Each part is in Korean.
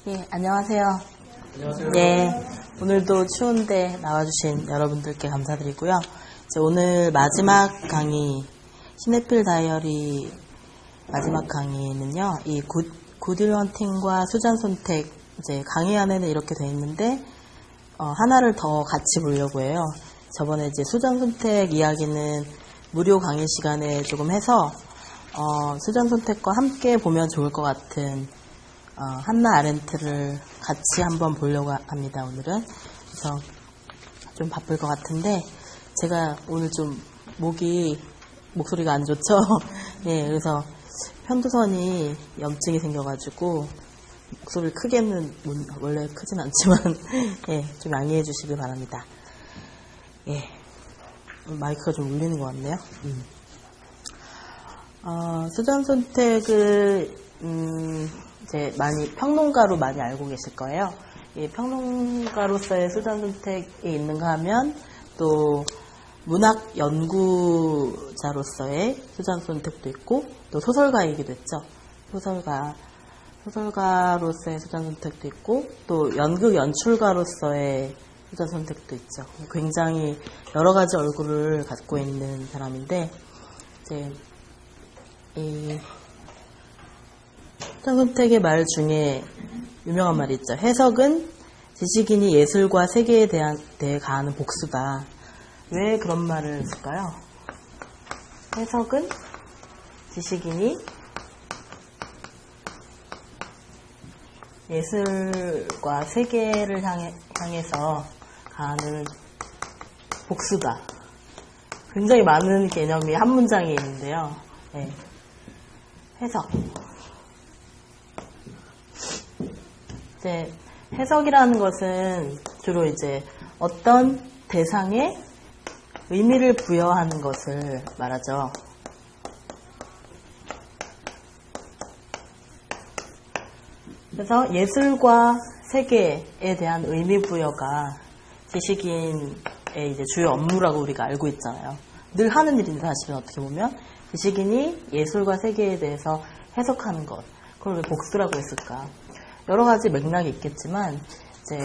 예, 안녕하세요. 안녕하세요. 네, 오늘도 추운데 나와주신 여러분들께 감사드리고요. 이제 오늘 마지막 강의, 시네필 다이어리 마지막 강의는요, 이 굿윌 헌팅과 수잔 손택, 이제 강의 안에는 이렇게 되어 있는데, 하나를 더 같이 보려고 해요. 저번에 이제 수잔 손택 이야기는 무료 강의 시간에 조금 해서, 수잔 손택과 함께 보면 좋을 것 같은 한나 아렌트를 같이 한번 보려고 합니다, 오늘은. 그래서 좀 바쁠 것 같은데, 제가 오늘 좀 목소리가 안 좋죠? 예, 그래서 편도선이 염증이 생겨가지고, 목소리를 크게는, 원래 크진 않지만, 예, 좀 양해해 주시길 바랍니다. 예, 마이크가 좀 울리는 것 같네요. 수잔 손택을, 이제 평론가로 많이 알고 계실 거예요. 이 평론가로서의 수잔 손택이 있는가 하면 또 문학 연구자로서의 수잔 손택도 있고 또 소설가이기도 했죠. 소설가로서의 수잔 손택도 있고 또 연극 연출가로서의 수잔 손택도 있죠. 굉장히 여러 가지 얼굴을 갖고 있는 사람인데 이제 이 수잔 손택의 말 중에 유명한 말이 있죠. 해석은 지식인이 예술과 세계에 대해 가하는 복수다. 왜 그런 말을 쓸까요? 해석은 지식인이 예술과 세계를 향해서 가하는 복수다. 굉장히 많은 개념이 한 문장에 있는데요. 네. 해석. 이제 해석이라는 것은 주로 이제 어떤 대상에 의미를 부여하는 것을 말하죠. 그래서 예술과 세계에 대한 의미 부여가 지식인의 이제 주요 업무라고 우리가 알고 있잖아요. 늘 하는 일인데 사실은 어떻게 보면 지식인이 예술과 세계에 대해서 해석하는 것. 그걸 왜 복수라고 했을까? 여러 가지 맥락이 있겠지만 이제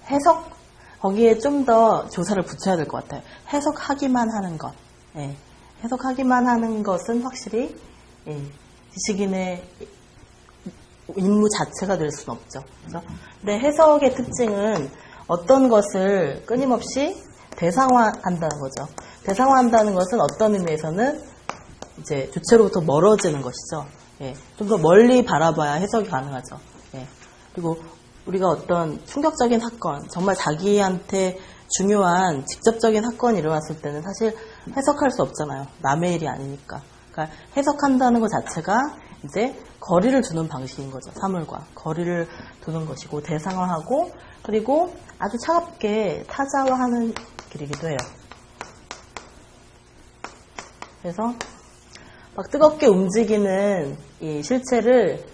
해석 거기에 좀 더 조사를 붙여야 될 것 같아요. 해석하기만 하는 것, 예. 해석하기만 하는 것은 확실히 지식인의 임무 자체가 될 수는 없죠. 그래서 근데 해석의 특징은 어떤 것을 끊임없이 대상화한다는 거죠. 대상화한다는 것은 어떤 의미에서는 이제 주체로부터 멀어지는 것이죠. 예, 좀 더 멀리 바라봐야 해석이 가능하죠. 예, 그리고 우리가 어떤 충격적인 사건, 정말 자기한테 중요한 직접적인 사건이 일어났을 때는 사실 해석할 수 없잖아요. 남의 일이 아니니까. 그러니까 해석한다는 것 자체가 이제 거리를 두는 방식인 거죠. 사물과 거리를 두는 것이고 대상화하고 그리고 아주 차갑게 타자화하는 길이기도 해요. 그래서 막 뜨겁게 움직이는 이 실체를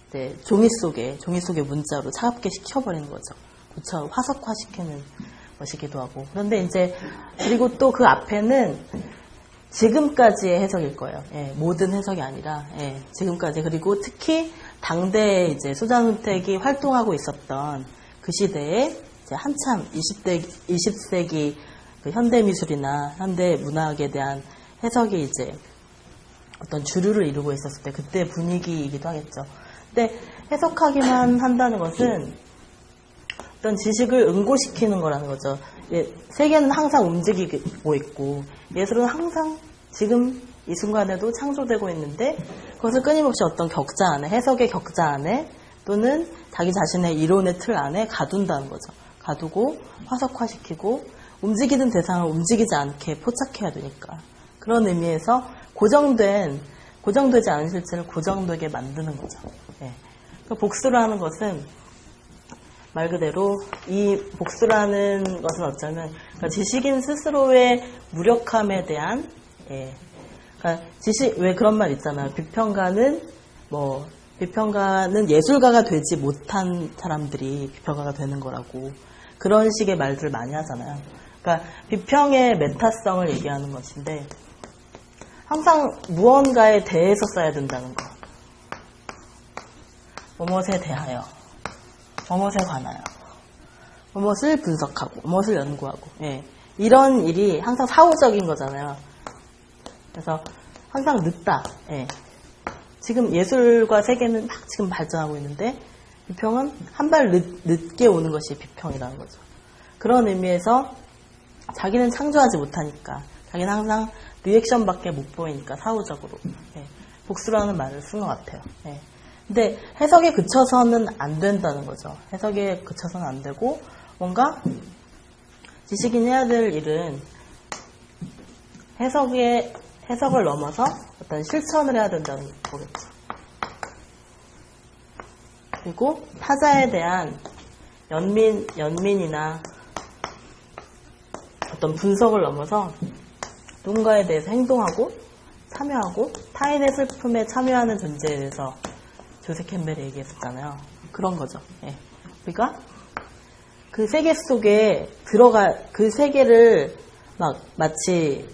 이제 종이 속에 문자로 차갑게 식혀버리는 거죠. 그쵸? 화석화시키는 것이기도 하고. 그런데 이제 그리고 또 그 앞에는 지금까지의 해석일 거예요. 예, 모든 해석이 아니라 지금까지. 그리고 특히 당대에 이제 수잔 손택이 활동하고 있었던 그 시대에 이제 한참 20세기 그 현대 미술이나 현대 문학에 대한 해석이 이제 어떤 주류를 이루고 있었을 때 그때 분위기이기도 하겠죠. 근데 해석하기만 한다는 것은 어떤 지식을 응고시키는 거라는 거죠. 세계는 항상 움직이고 있고 예술은 항상 지금 이 순간에도 창조되고 있는데 그것을 끊임없이 어떤 격자 안에, 해석의 격자 안에 또는 자기 자신의 이론의 틀 안에 가둔다는 거죠. 가두고 화석화시키고 움직이는 대상을 움직이지 않게 포착해야 되니까. 그런 의미에서 고정되지 않은 실체를 고정되게 만드는 거죠. 예. 그러니까 복수라는 것은 말 그대로 이 복수라는 것은 어쩌면 그러니까 지식인 스스로의 무력함에 대한 그러니까 왜 그런 말 있잖아요. 비평가는 예술가가 되지 못한 사람들이 비평가가 되는 거라고 그런 식의 말들을 많이 하잖아요. 그러니까 비평의 메타성을 얘기하는 것인데 항상 무언가에 대해서 써야 된다는 거. 뭐뭇에 대하여, 뭐뭇에 관하여, 뭐뭇을 분석하고, 뭐뭇을 연구하고, 예. 이런 일이 항상 사후적인 거잖아요. 그래서 항상 늦다. 예. 지금 예술과 세계는 막 지금 발전하고 있는데 비평은 한 발 늦게 오는 것이 비평이라는 거죠. 그런 의미에서 자기는 창조하지 못하니까, 자기는 항상 리액션밖에 못 보이니까 사후적으로 예. 복수라는 말을 쓴 것 같아요. 예. 근데 해석에 그쳐서는 안 된다는 거죠. 해석에 그쳐서는 안 되고 뭔가 지식인이 해야 될 일은 해석을 넘어서 어떤 실천을 해야 된다는 거겠죠. 그리고 타자에 대한 연민이나 어떤 분석을 넘어서 누군가에 대해서 행동하고 참여하고 타인의 슬픔에 참여하는 존재에 대해서 조세 캠벨이 얘기했었잖아요. 그런 거죠. 예. 우리가 그 세계 속에 그 세계를 마치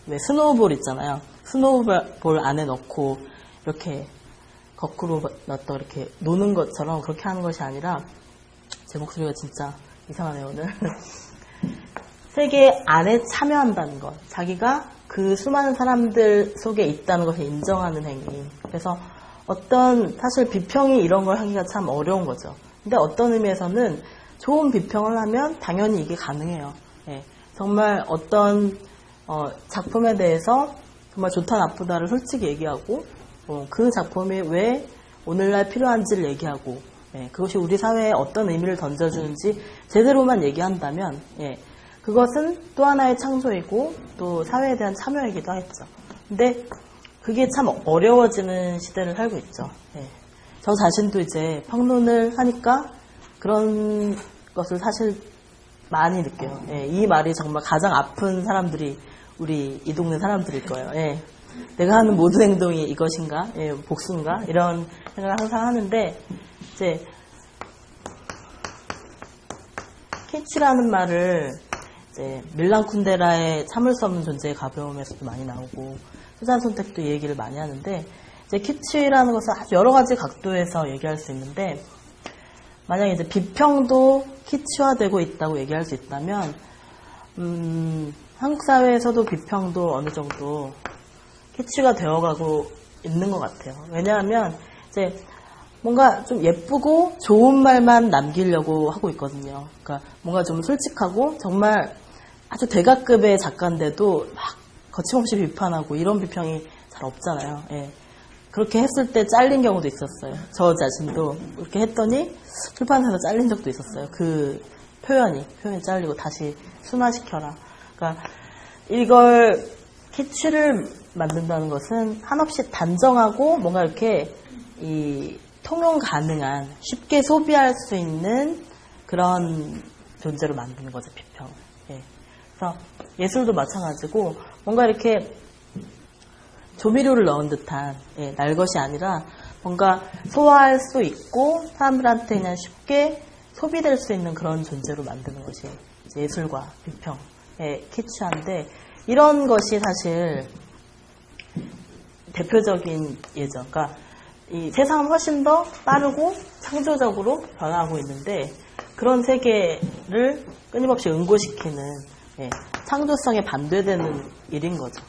왜 스노우볼 있잖아요. 스노우볼 안에 넣고 이렇게 거꾸로 넣었다 이렇게 노는 것처럼 그렇게 하는 것이 아니라, 제 목소리가 진짜 이상하네요 오늘. 세계 안에 참여한다는 것, 자기가 그 수많은 사람들 속에 있다는 것을 인정하는 행위. 그래서 사실 비평이 이런 걸 하기가 참 어려운 거죠. 근데 어떤 의미에서는 좋은 비평을 하면 당연히 이게 가능해요. 예. 정말 어떤 작품에 대해서 정말 좋다 나쁘다를 솔직히 얘기하고 그 작품이 왜 오늘날 필요한지를 얘기하고 예. 그것이 우리 사회에 어떤 의미를 던져주는지 제대로만 얘기한다면 예. 그것은 또 하나의 창조이고 또 사회에 대한 참여이기도 하겠죠. 근데 그게 참 어려워지는 시대를 살고 있죠. 예. 저 자신도 이제 평론을 하니까 그런 것을 사실 많이 느껴요. 예. 이 말이 정말 가장 아픈 사람들이 우리 이 동네 사람들일 거예요. 예. 내가 하는 모든 행동이 이것인가? 예. 복수인가? 이런 생각을 항상 하는데, 이제 키치라는 말을 이제 밀란 쿤데라의 참을 수 없는 존재의 가벼움에서도 많이 나오고, 수잔 손택도 이 얘기를 많이 하는데, 이제 키치라는 것은 아주 여러 가지 각도에서 얘기할 수 있는데, 만약에 이제 비평도 키치화되고 있다고 얘기할 수 있다면, 한국 사회에서도 비평도 어느 정도 키치가 되어가고 있는 것 같아요. 왜냐하면 이제 뭔가 좀 예쁘고 좋은 말만 남기려고 하고 있거든요. 그러니까 뭔가 좀 솔직하고 정말 아주 대가급의 작가인데도 막 거침없이 비판하고 이런 비평이 잘 없잖아요. 예. 그렇게 했을 때 잘린 경우도 있었어요. 저 자신도 그렇게 했더니 출판사에서 잘린 적도 있었어요. 그 표현이 잘리고 다시 순화시켜라. 그러니까 이걸 키치를 만든다는 것은 한없이 단정하고 뭔가 이렇게 이 통용 가능한 쉽게 소비할 수 있는 그런 존재로 만드는 거죠, 비평을. 예. 그래서 예술도 마찬가지고 뭔가 이렇게 조미료를 넣은 듯한 날 것이 아니라 뭔가 소화할 수 있고 사람들한테 그냥 쉽게 소비될 수 있는 그런 존재로 만드는 것이 이제 예술과 비평의 키치한데, 이런 것이 사실 대표적인 예죠. 그러니까 이 세상은 훨씬 더 빠르고 창조적으로 변화하고 있는데 그런 세계를 끊임없이 응고시키는 창조성에 반대되는 일인 거죠.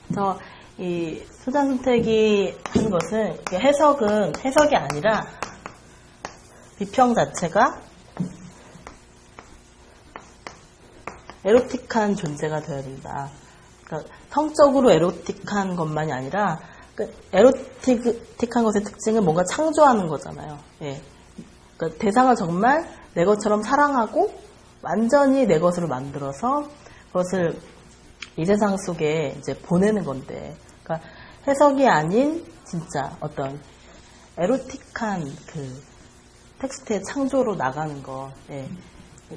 그래서 이 수잔 손택이 한 것은 해석이 아니라 비평 자체가 에로틱한 존재가 되어야 된다. 그러니까 성적으로 에로틱한 것만이 아니라 에로틱한 것의 특징은 뭔가 창조하는 거잖아요. 그러니까 대상을 정말 내 것처럼 사랑하고 완전히 내 것으로 만들어서 그것을 이 세상 속에 이제 보내는 건데, 그러니까 해석이 아닌 진짜 어떤 에로틱한 그 텍스트의 창조로 나가는 것.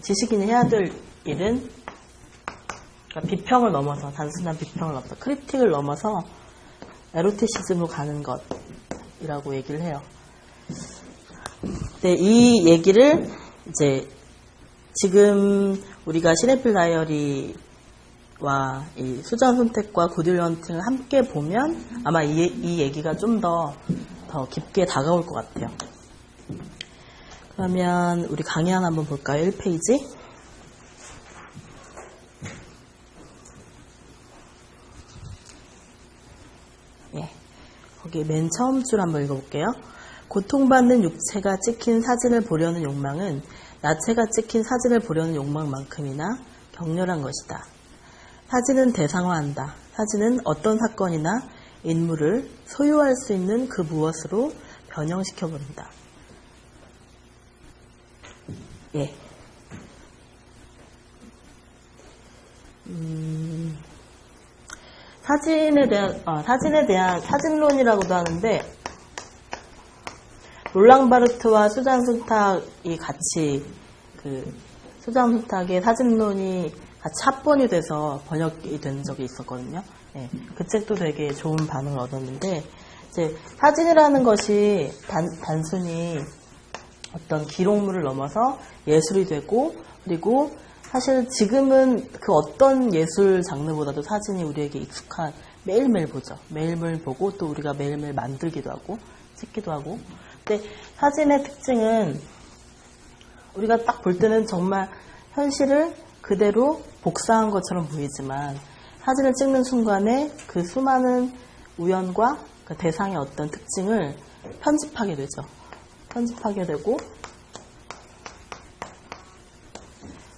지식인이 해야 될 일은 그러니까 비평을 넘어서, 단순한 비평을 넘어서, 크리틱을 넘어서 에로티시즘으로 가는 것이라고 얘기를 해요. 네, 이 얘기를 이제 지금 우리가 시네필 다이어리와 이 수잔 손택과 구딜 헌팅을 함께 보면 아마 이 얘기가 좀 더 더 깊게 다가올 것 같아요. 그러면 우리 강의 하나 한번 볼까요? 1페이지. 예, 거기 맨 처음 줄 한번 읽어볼게요. 고통받는 육체가 찍힌 사진을 보려는 욕망은 나체가 찍힌 사진을 보려는 욕망만큼이나 격렬한 것이다. 사진은 대상화한다. 사진은 어떤 사건이나 인물을 소유할 수 있는 그 무엇으로 변형시켜버린다. 예. 사진에 대한 사진론이라고도 하는데, 롤랑 바르트와 수잔 손탁이 같이, 수잔 손탁의 사진론이 같이 합본이 돼서 번역이 된 적이 있었거든요. 예, 그 책도 되게 좋은 반응을 얻었는데, 이제 사진이라는 것이 단순히 어떤 기록물을 넘어서 예술이 되고, 그리고 사실 지금은 그 어떤 예술 장르보다도 사진이 우리에게 익숙한, 매일매일 보죠. 매일매일 보고 또 우리가 매일매일 만들기도 하고 찍기도 하고. 근데 사진의 특징은 우리가 딱 볼 때는 정말 현실을 그대로 복사한 것처럼 보이지만, 사진을 찍는 순간에 그 수많은 우연과 그 대상의 어떤 특징을 편집하게 되죠. 편집하게 되고,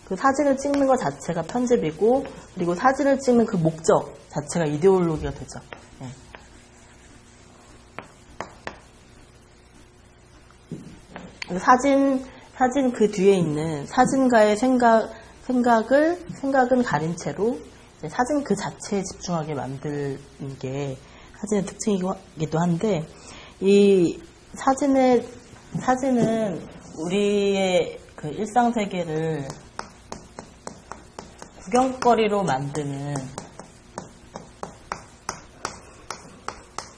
그 사진을 찍는 것 자체가 편집이고, 그리고 사진을 찍는 그 목적 자체가 이데올로기가 되죠. 네. 사진 그 뒤에 있는 사진가의 생각은 가린 채로 사진 그 자체에 집중하게 만드는 게 사진의 특징이기도 한데, 이 사진은 우리의 그 일상 세계를 구경거리로 만드는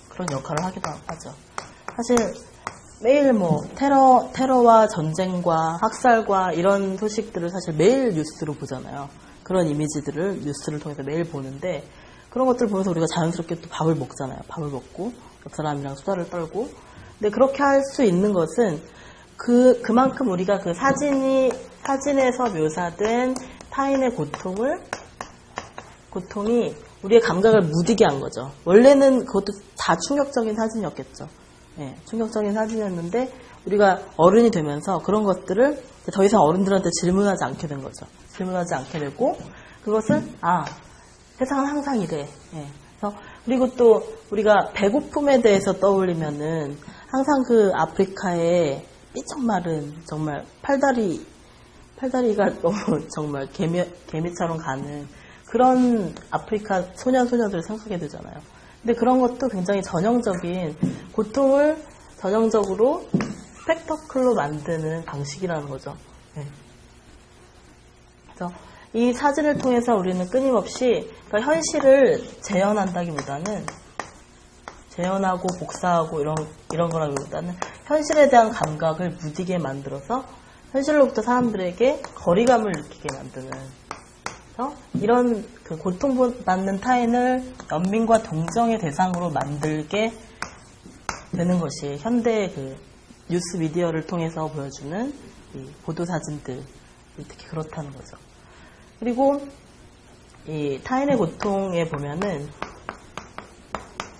그런 역할을 하기도 하죠. 사실 매일 테러와 전쟁과 학살과 이런 소식들을 사실 매일 뉴스로 보잖아요. 그런 이미지들을 뉴스를 통해서 매일 보는데, 그런 것들을 보면서 우리가 자연스럽게 또 밥을 먹잖아요. 밥을 먹고 옆 사람이랑 수다를 떨고. 근데 그렇게 할 수 있는 것은 그만큼 우리가 그 사진에서 묘사된 타인의 고통이 우리의 감각을 무디게 한 거죠. 원래는 그것도 다 충격적인 사진이었겠죠. 네, 충격적인 사진이었는데, 우리가 어른이 되면서 그런 것들을 더 이상 어른들한테 질문하지 않게 된 거죠. 질문하지 않게 되고, 그것을 세상은 항상 이래. 네. 그리고 또 우리가 배고픔에 대해서 떠올리면은 항상 그 아프리카의 삐쩍 마른 정말 팔다리가 너무 정말 개미처럼 가는 그런 아프리카 소년소녀들을 생각하게 되잖아요. 근데 그런 것도 굉장히 전형적인 고통을 전형적으로 스펙터클로 만드는 방식이라는 거죠. 네. 그래서 이 사진을 통해서 우리는 끊임없이, 그러니까 현실을 재현한다기보다는, 재현하고 복사하고 이런 거라기보다는 현실에 대한 감각을 무디게 만들어서 현실로부터 사람들에게 거리감을 느끼게 만드는, 이런 그 고통받는 타인을 연민과 동정의 대상으로 만들게 되는 것이 현대의 그 뉴스 미디어를 통해서 보여주는 이 보도 사진들, 특히 그렇다는 거죠. 그리고 이 타인의 고통에 보면은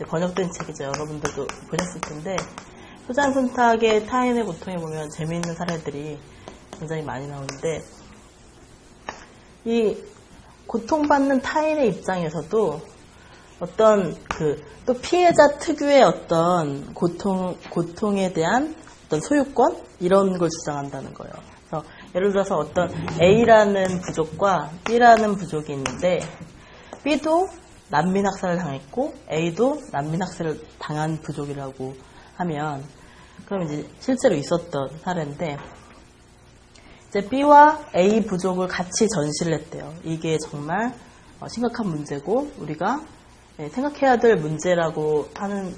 번역된 책이죠. 여러분들도 보셨을 텐데, 수잔 손탁의 타인의 고통에 보면 재미있는 사례들이 굉장히 많이 나오는데, 이 고통받는 타인의 입장에서도 어떤 또 피해자 특유의 어떤 고통에 대한 어떤 소유권? 이런 걸 주장한다는 거예요. 그래서 예를 들어서 어떤 A라는 부족과 B라는 부족이 있는데, B도 난민학살을 당했고 A도 난민학살을 당한 부족이라고 하면, 그럼 이제 실제로 있었던 사례인데, 이제 B와 A 부족을 같이 전시를 했대요. 이게 정말 심각한 문제고 우리가 생각해야 될 문제라고 하는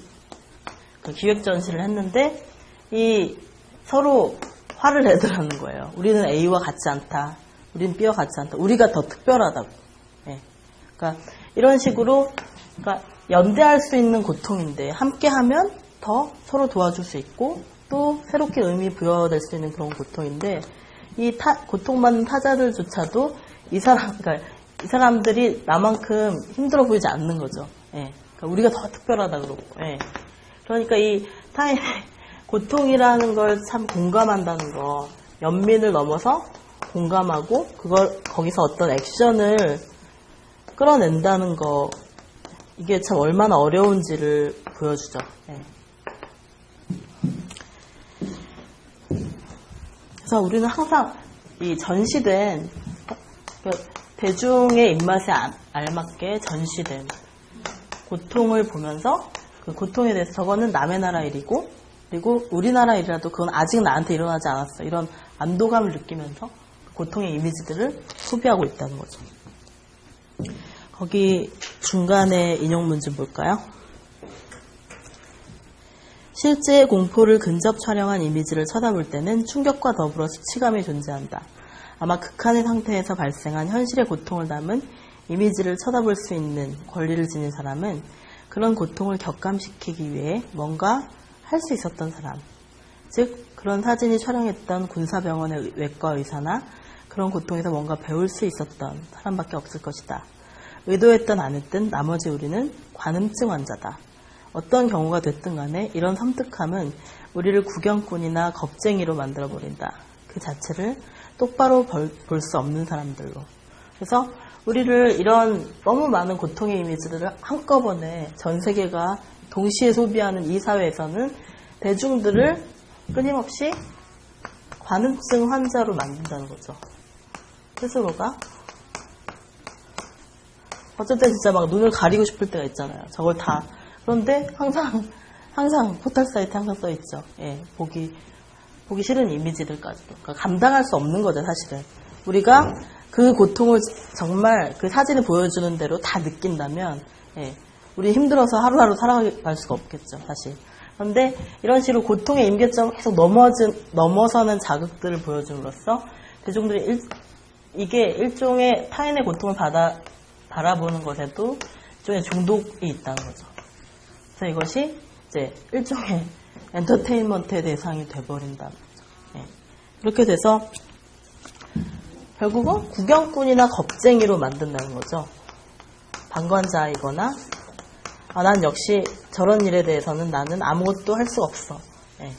그 기획 전시를 했는데, 이 서로 화를 내더라는 거예요. 우리는 A와 같지 않다. 우리는 B와 같지 않다. 우리가 더 특별하다고. 네. 그러니까 이런 식으로, 그러니까 연대할 수 있는 고통인데 함께하면 더 서로 도와줄 수 있고 또 새롭게 의미 부여될 수 있는 그런 고통인데 이 고통받는 타자들조차도 그러니까 이 사람들이 나만큼 힘들어 보이지 않는 거죠. 예. 그러니까 우리가 더 특별하다 그러고. 예. 그러니까 이 타인의 고통이라는 걸 참 공감한다는 거, 연민을 넘어서 공감하고 거기서 어떤 액션을 끌어낸다는 거, 이게 참 얼마나 어려운지를 보여주죠. 예. 그래서 우리는 항상 이 전시된 대중의 입맛에 알맞게 전시된 고통을 보면서 그 고통에 대해서 저거는 남의 나라 일이고 그리고 우리나라 일이라도 그건 아직 나한테 일어나지 않았어. 이런 안도감을 느끼면서 고통의 이미지들을 소비하고 있다는 거죠. 거기 중간에 인용문 좀 볼까요? 실제 공포를 근접 촬영한 이미지를 쳐다볼 때는 충격과 더불어 수치감이 존재한다. 아마 극한의 상태에서 발생한 현실의 고통을 담은 이미지를 쳐다볼 수 있는 권리를 지닌 사람은 그런 고통을 격감시키기 위해 뭔가 할 수 있었던 사람, 즉 그런 사진이 촬영했던 군사병원의 외과 의사나 그런 고통에서 뭔가 배울 수 있었던 사람밖에 없을 것이다. 의도했든 안 했든 나머지 우리는 관음증 환자다. 어떤 경우가 됐든 간에 이런 섬뜩함은 우리를 구경꾼이나 겁쟁이로 만들어버린다. 그 자체를 똑바로 볼 수 없는 사람들로. 그래서 우리를 이런 너무 많은 고통의 이미지들을 한꺼번에 전 세계가 동시에 소비하는 이 사회에서는 대중들을 끊임없이 관음증 환자로 만든다는 거죠. 스스로가. 어쩔 때 진짜 막 눈을 가리고 싶을 때가 있잖아요. 저걸 다. 그런데 항상 포털 사이트에 항상 써있죠. 예, 보기 싫은 이미지들까지도. 그러니까 감당할 수 없는 거죠, 사실은. 우리가 그 고통을 정말 그 사진을 보여주는 대로 다 느낀다면, 예, 우리 힘들어서 하루하루 살아갈 수가 없겠죠, 사실. 그런데 이런 식으로 고통의 임계점을 계속 넘어서는 자극들을 보여줌으로써 대중들이 이게 일종의 타인의 고통을 바라보는 것에도 일종의 중독이 있다는 거죠. 그래서 이것이 이제 일종의 엔터테인먼트의 대상이 돼버린다는 거죠. 예. 이렇게 돼서 결국은 구경꾼이나 겁쟁이로 만든다는 거죠. 방관자이거나 난 역시 저런 일에 대해서는 나는 아무것도 할 수가 없어. 예.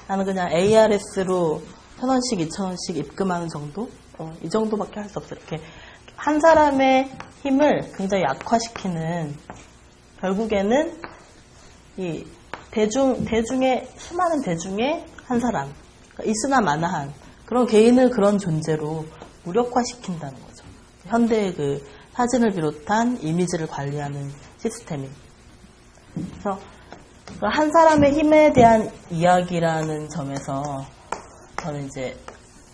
나는 그냥 ARS로 1,000원씩 2,000원씩 입금하는 정도? 이 정도밖에 할 수 없어. 이렇게 한 사람의 힘을 굉장히 약화시키는, 결국에는 이 수많은 대중의 한 사람, 그러니까 있으나 마나한 그런 개인을 그런 존재로 무력화시킨다는 거죠. 현대의 그 사진을 비롯한 이미지를 관리하는 시스템이. 그래서 한 사람의 힘에 대한 이야기라는 점에서 저는 이제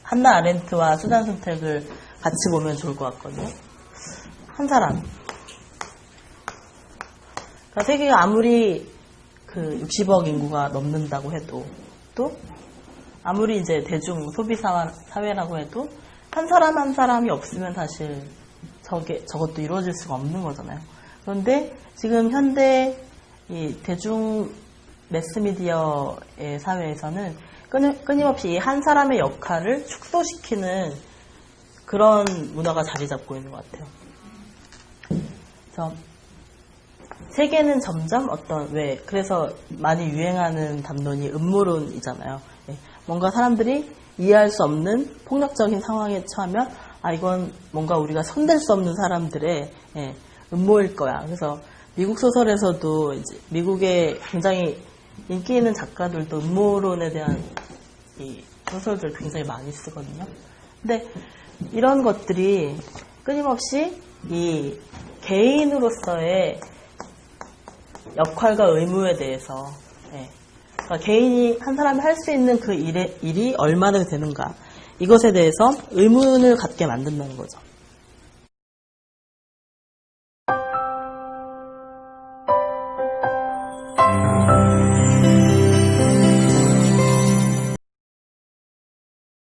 한나 아렌트와 수잔 손택을 같이 보면 좋을 것 같거든요. 한 사람. 그러니까 세계가 아무리 그 60억 인구가 넘는다고 해도, 또 아무리 이제 대중 소비 사회라고 해도 한 사람 한 사람이 없으면 사실 저것도 이루어질 수가 없는 거잖아요. 그런데 지금 현대 이 대중 매스미디어의 사회에서는 끊임없이 이 한 사람의 역할을 축소시키는 그런 문화가 자리 잡고 있는 것 같아요. 그래서 세계는 점점 그래서 많이 유행하는 담론이 음모론이잖아요. 뭔가 사람들이 이해할 수 없는 폭력적인 상황에 처하면 이건 뭔가 우리가 손댈 수 없는 사람들의 음모일 거야. 그래서 미국 소설에서도 이제 미국의 굉장히 인기 있는 작가들도 음모론에 대한 이 소설들 굉장히 많이 쓰거든요. 근데 이런 것들이 끊임없이 이 개인으로서의 역할과 의무에 대해서, 그러니까 개인이 한 사람이 할 수 있는 그 일이 얼마나 되는가, 이것에 대해서 의문을 갖게 만든다는 거죠.